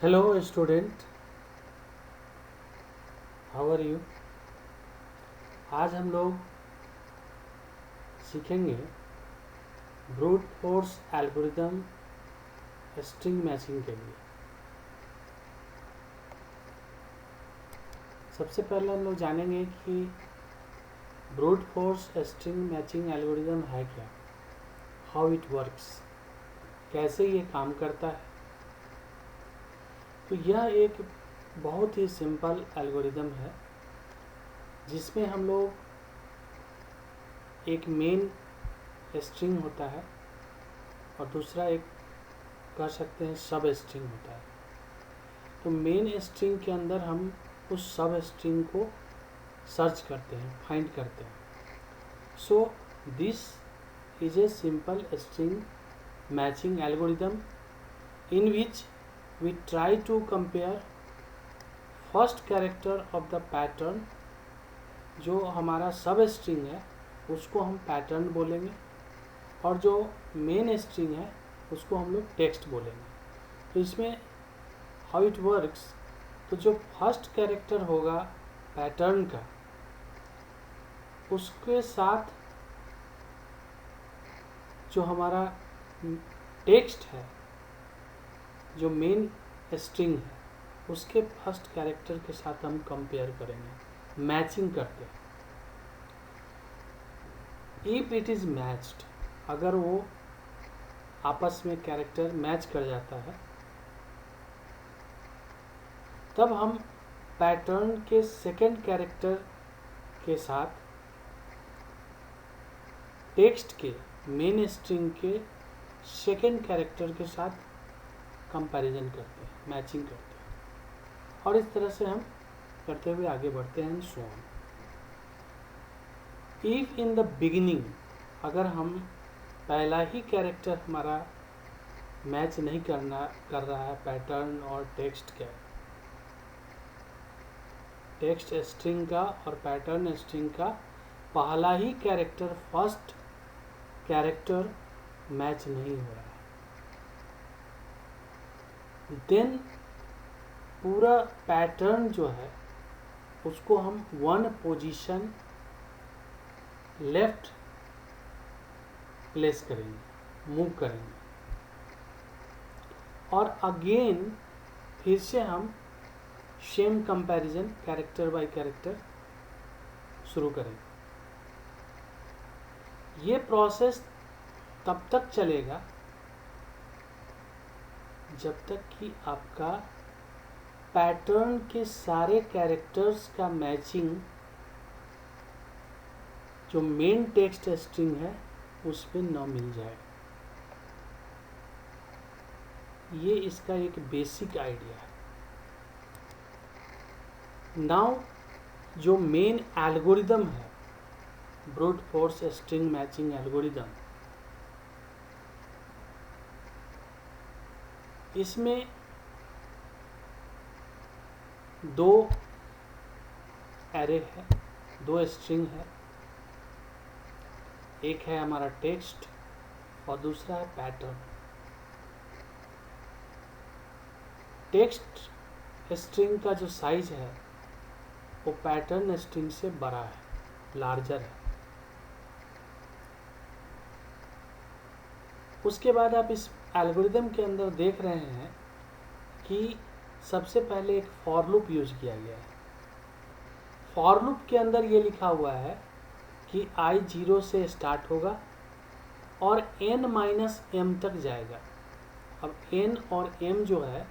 Hello student, how are you. आज हम लोग सीखेंगे brute force algorithm string matching के लिए। सबसे पहले हम लोग जानेंगे कि brute force string matching algorithm है क्या, हाउ इट वर्क्स, कैसे ये काम करता है। तो यह एक बहुत ही सिंपल एल्गोरिदम है जिसमें हम लोग एक मेन स्ट्रिंग होता है और दूसरा एक कह सकते हैं सब स्ट्रिंग होता है। तो मेन स्ट्रिंग के अंदर हम उस सब स्ट्रिंग को सर्च करते हैं, फाइंड करते हैं। So this is a simple string matching algorithm in which we try to compare first character of the pattern. जो हमारा सब स्ट्रिंग है उसको हम पैटर्न बोलेंगे और जो मेन स्ट्रिंग है उसको हम लोग टेक्स्ट बोलेंगे। तो इसमें हाउ इट वर्क्स, तो जो फर्स्ट कैरेक्टर होगा पैटर्न का उसके साथ जो हमारा टेक्स्ट है, जो मेन स्ट्रिंग है उसके फर्स्ट कैरेक्टर के साथ हम कंपेयर करेंगे, मैचिंग करते हैं। इफ इट इज मैच्ड, अगर वो आपस में कैरेक्टर मैच कर जाता है तब हम पैटर्न के सेकेंड कैरेक्टर के साथ टेक्स्ट के मेन स्ट्रिंग के सेकेंड कैरेक्टर के साथ कंपैरिजन करते हैं, मैचिंग करते हैं। और इस तरह से हम करते हुए आगे बढ़ते हैं। So on. If in the beginning, अगर हम पहला ही कैरेक्टर हमारा मैच नहीं कर रहा है पैटर्न और टेक्स्ट स्ट्रिंग का और पैटर्न स्ट्रिंग का पहला ही कैरेक्टर फर्स्ट कैरेक्टर मैच नहीं हो रहा है, देन पूरा पैटर्न जो है उसको हम वन पोजीशन लेफ्ट प्लेस करेंगे, मूव करेंगे और अगेन फिर से हम same comparison character bye character शुरू करेंगे। ये प्रोसेस तब तक चलेगा जब तक कि आपका पैटर्न के सारे कैरेक्टर्स का मैचिंग जो मेन टेक्स्ट स्ट्रिंग है उसमें न मिल जाए। ये इसका एक बेसिक आइडिया है। नाउ जो मेन एल्गोरिदम है brute force string matching algorithm, इसमें दो एरे है, दो स्ट्रिंग है। एक है हमारा टेक्स्ट और दूसरा है पैटर्न। टेक्स्ट स्ट्रिंग का जो साइज है वो पैटर्न स्ट्रिंग से बड़ा है, लार्जर है। उसके बाद आप इस एल्गोरिदम के अंदर देख रहे हैं कि सबसे पहले एक फॉर लूप यूज किया गया है। फॉर लूप के अंदर ये लिखा हुआ है कि i 0 से स्टार्ट होगा और n-m तक जाएगा। अब n और m जो है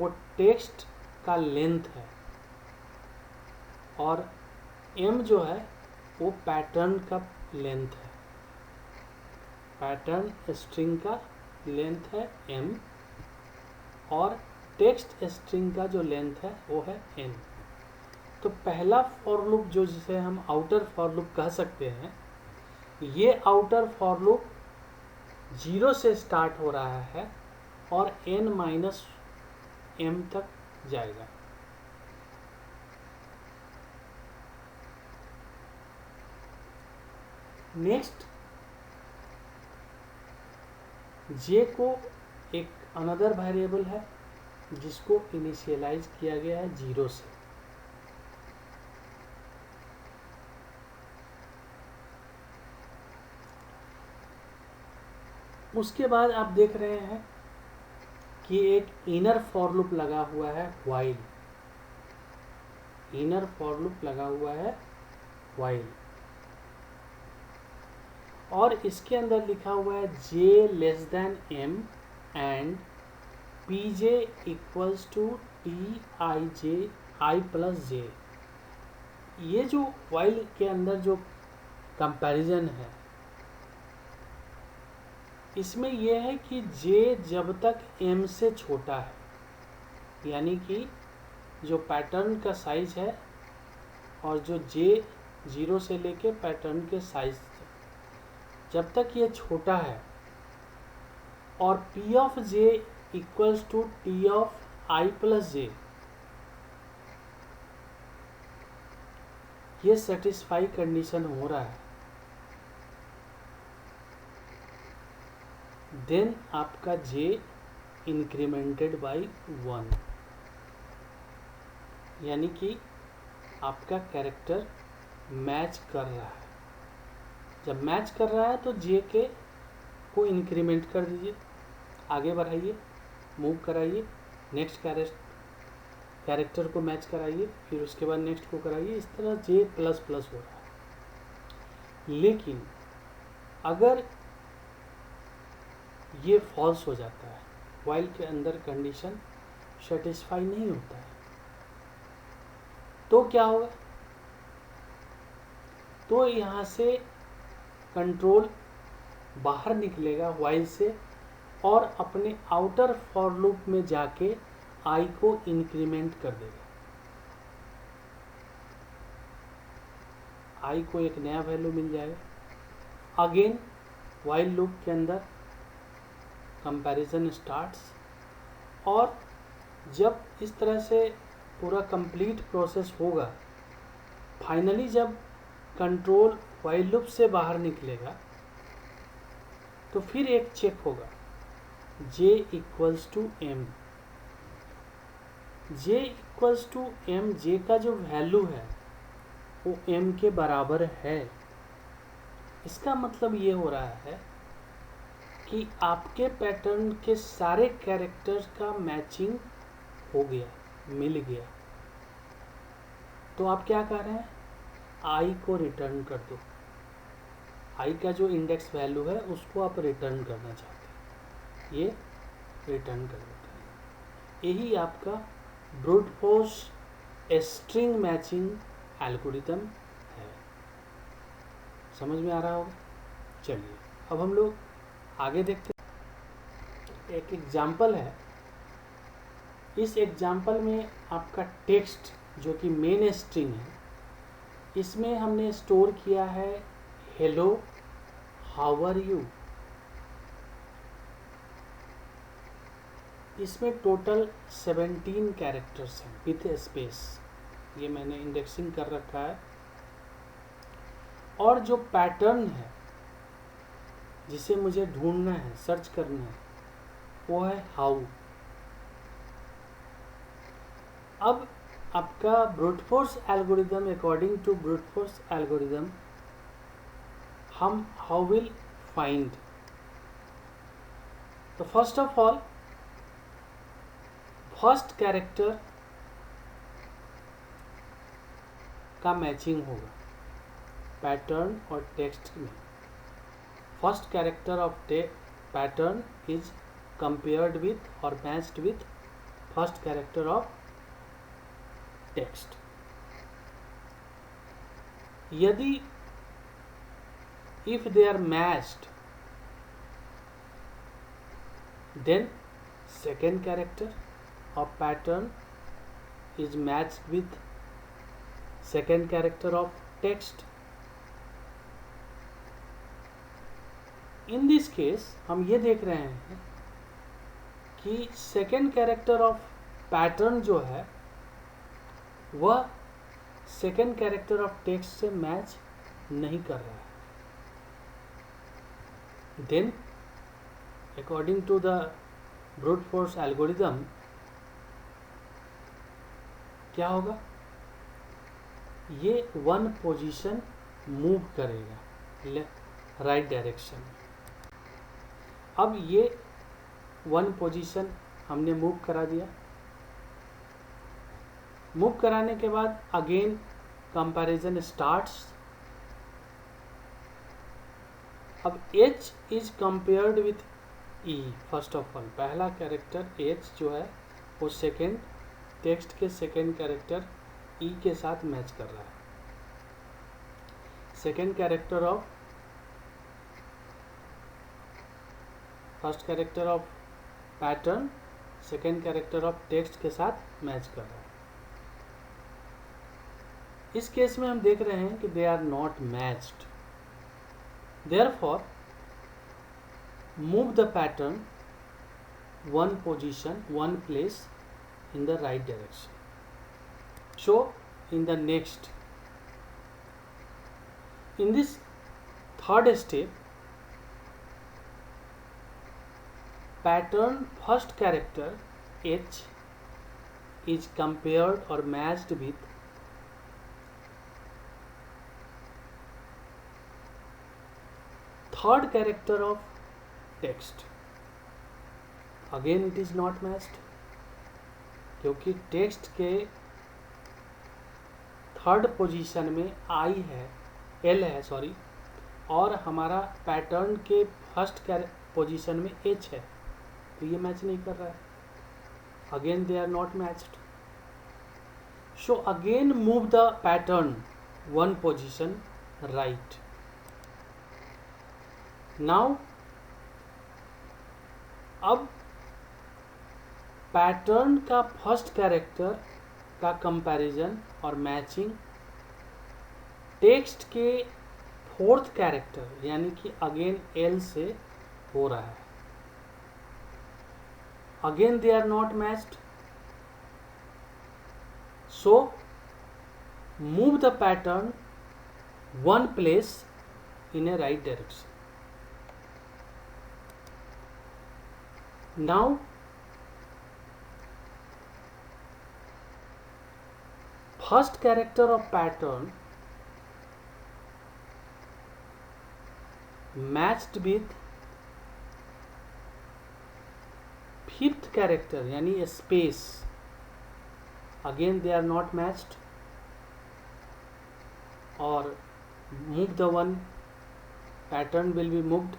वो टेक्स्ट का लेंथ है और m जो है वो पैटर्न का लेंथ है। पैटर्न स्ट्रिंग का लेंथ है m और टेक्स्ट स्ट्रिंग का जो लेंथ है वो है n। तो पहला फॉर लूप जो जिसे हम आउटर फॉर लूप कह सकते हैं, ये आउटर फॉर लूप 0 से स्टार्ट हो रहा है और n-m तक जाएगा। नेक्स्ट j को एक अनदर वेरिएबल है जिसको इनिशियलाइज किया गया है 0 से। उसके बाद आप देख रहे हैं कि एक इनर फॉर लूप लगा हुआ है व्हाइल, इनर फॉर लूप लगा हुआ है व्हाइल, और इसके अंदर लिखा हुआ है j less than m and pj equals to I plus j। ये जो व्हाइल के अंदर जो कंपैरिजन है, इसमें यह है कि j जब तक m से छोटा है, यानी कि जो पैटर्न का साइज है और जो j 0 से लेके पैटर्न के साइज जब तक ये छोटा है, और p of j equals to t of I plus j, ये सेटिस्फाई कंडीशन हो रहा है, देन आपका j इंक्रीमेंटेड बाई 1, यानी कि आपका कैरेक्टर मैच कर रहा है। जब मैच कर रहा है तो j के को इंक्रीमेंट कर दीजिए, आगे बढ़ाइए, मूव कराइए, नेक्स्ट कैरेक्टर को मैच कराइए, फिर उसके बाद नेक्स्ट को कराइए, इस तरह j प्लस प्लस हो रहा है। लेकिन अगर ये फॉल्स हो जाता है, व्हाइल के अंदर कंडीशन सेटिस्फाई नहीं होता है, तो क्या होगा? तो यहाँ से कंट्रोल बाहर निकलेगा व्हाइल से और अपने आउटर फॉर लूप में जाके I को इंक्रीमेंट कर देगा, I को एक नया वैल्यू मिल जाएगा। अगेन व्हाइल लूप के अंदर कंपैरिजन स्टार्ट्स, और जब इस तरह से पूरा कंप्लीट प्रोसेस होगा, फाइनली जब कंट्रोल व्हाइल लूप से बाहर निकलेगा तो फिर एक चेक होगा j equals to m, j equals to m, j का जो वैल्यू है वो m के बराबर है। इसका मतलब ये हो रहा है कि आपके पैटर्न के सारे कैरेक्टर्स का मैचिंग हो गया, मिल गया। तो आप क्या कर रहे हैं? I को रिटर्न कर दो, I का जो इंडेक्स वैल्यू है उसको आप रिटर्न करना चाहते हैं, ये रिटर्न कर देता है। यही आपका brute force string matching algorithm है। समझ में आ रहा होगा? चलिए अब हम लोग आगे देखते हैं। एक एग्जाम्पल है, इस एग्जाम्पल में आपका टेक्स्ट जो कि मेन स्ट्रिंग है, इसमें हमने स्टोर किया है हेलो हाउ आर यू। इसमें टोटल 17 कैरेक्टर्स हैं विथ स्पेस, ये मैंने इंडेक्सिंग कर रखा है। और जो पैटर्न है जिसे मुझे ढूंढना है, सर्च करना है, वो है हाउ। अब आपका brute force algorithm, according to brute force algorithm, हम हाउ विल फाइंड। तो first of all first character का मैचिंग होगा पैटर्न और टेक्स्ट में। First character of pattern is compared with और matched with first character of text. यदि if they are matched, then second character of pattern is matched with second character of text. In this case हम ये देख रहे हैं कि second character of pattern जो है वह second character of text से मैच नहीं कर रहा है। Then according to the brute force algorithm, क्या होगा, ये वन पोजीशन मूव करेगा राइट डायरेक्शन में। अब ये वन पोजीशन हमने मूव करा दिया। मूव कराने के बाद अगेन कंपैरिजन स्टार्ट्स। अब H is compared with E। First of all पहला कैरेक्टर H जो है वो सेकेंड टेक्स्ट के सेकेंड कैरेक्टर E के साथ मैच कर रहा है। Second character of first character of pattern second character of text के साथ मैच कर रहा है। इस केस में हम देख रहे हैं कि they are not matched, therefore move the pattern one position, one place in the right direction. So in the next, in this third step, pattern first character H is compared or matched with third character of text. Again it is not matched, क्योंकि text के third position में आई है, L है sorry, और हमारा pattern के first position में H है, तो ये मैच नहीं कर रहा है। Again they are not matched. So again move the pattern one position right. Now अब पैटर्न का फर्स्ट कैरेक्टर का कंपैरिजन और मैचिंग टेक्स्ट के फोर्थ कैरेक्टर यानी कि अगेन एल से हो रहा है। Again they are not matched, so move the pattern one place in a right direction. Now first character of pattern matched with fifth character यानी space, again they are not matched, और move the one pattern will be moved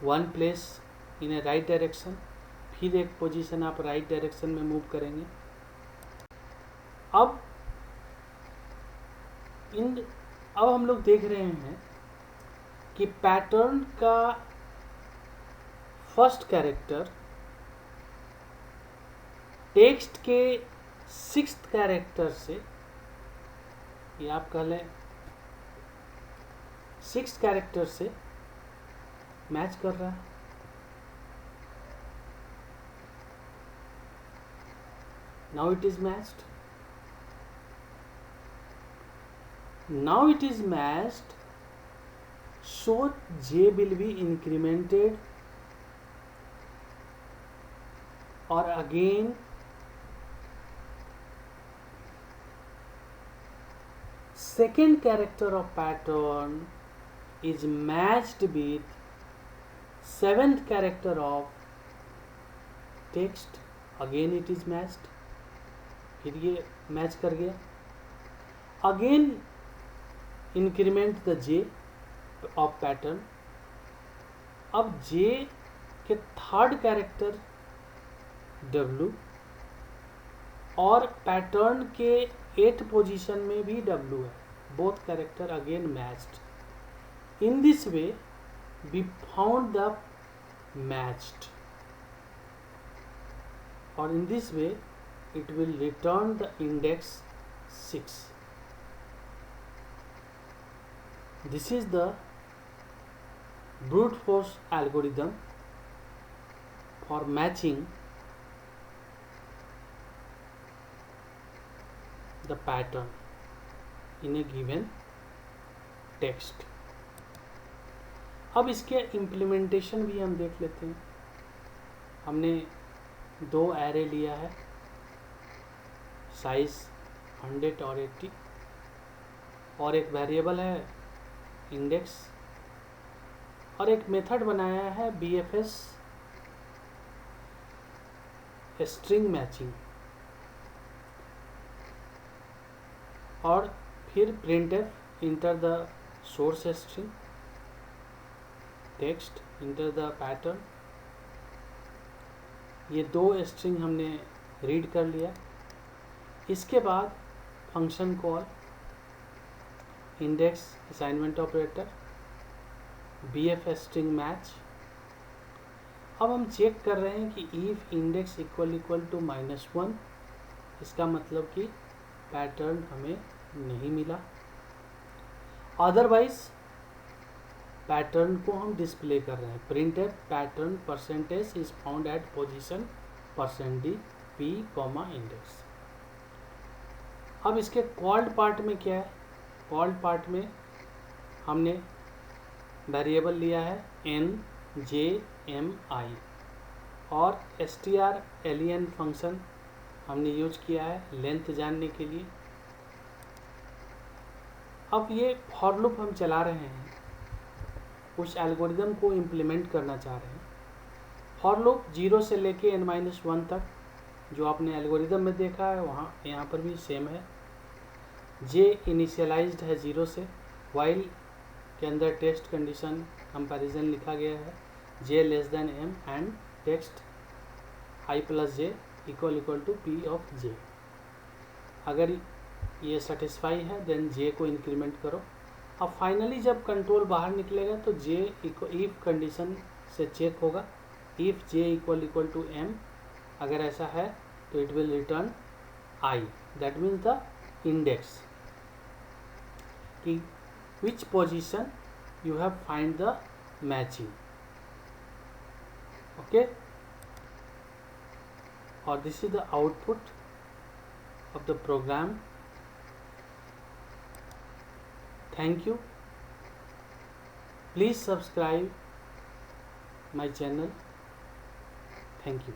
one place in a right direction, फिर एक position आप right direction में move करेंगे। अब हम लोग देख रहे हैं कि पैटर्न का फर्स्ट कैरेक्टर टेक्स्ट के सिक्स्थ कैरेक्टर से, ये आप कह लें सिक्स्थ कैरेक्टर से मैच कर रहा है। Now it is matched. Now it is matched, so J will be incremented, or again second character of pattern is matched with seventh character of text, again it is matched, फिर ये match कर गया। Again increment the j of pattern. अब j के third character डब्लू और pattern के eighth position में भी डब्लू है, both character again matched. In this way we found the matched, और in this way it will return the index 6. This is the brute force algorithm for matching the pattern in a given text. अब इसके implementation भी हम देख लेते हैं। हमने दो एरे लिया है, साइज 100 और 80, और एक वेरिएबल है इंडेक्स, और एक मेथड बनाया है BFS स्ट्रिंग मैचिंग, और फिर printf enter the source string text enter the pattern. ये 2 स्ट्रिंग हमने रीड कर लिया। इसके बाद function call, index assignment operator, BF string match. अब हम चेक कर रहे हैं कि इफ इंडेक्स इक्वल टू -1, इसका मतलब कि पैटर्न हमें नहीं मिला। अदरवाइज पैटर्न को हम डिस्प्ले कर रहे हैं। Printf pattern percentage is found at position %d p, index. अब इसके कॉल्ड पार्ट में क्या है? कॉल्ड पार्ट में हमने वेरिएबल लिया है njmi, और strlen फंक्शन हमने यूज किया है लेंथ जानने के लिए। अब ये फॉर लूप हम चला रहे हैं, उस एल्गोरिदम को इम्प्लीमेंट करना चाह रहे हैं। फॉर लूप 0 से लेके n-1 तक जो आपने एल्गोरिदम में देखा है वहाँ यहाँ पर भी सेम है। j इनिशियलाइज्ड है 0 से, वाइल के अंदर टेस्ट कंडीशन कंपैरिजन लिखा गया है j m and text i + j = p of j। अगर ये सेटिस्फाई है देन j को इंक्रीमेंट करो। अब फाइनली जब कंट्रोल बाहर निकलेगा तो j इफ कंडीशन से चेक होगा, इफ j = m, अगर ऐसा है तो it will return I, that means the index, कि which position you have find the matching. Okay, और this is the output of the program. Thank you. Please subscribe my channel. Thank you.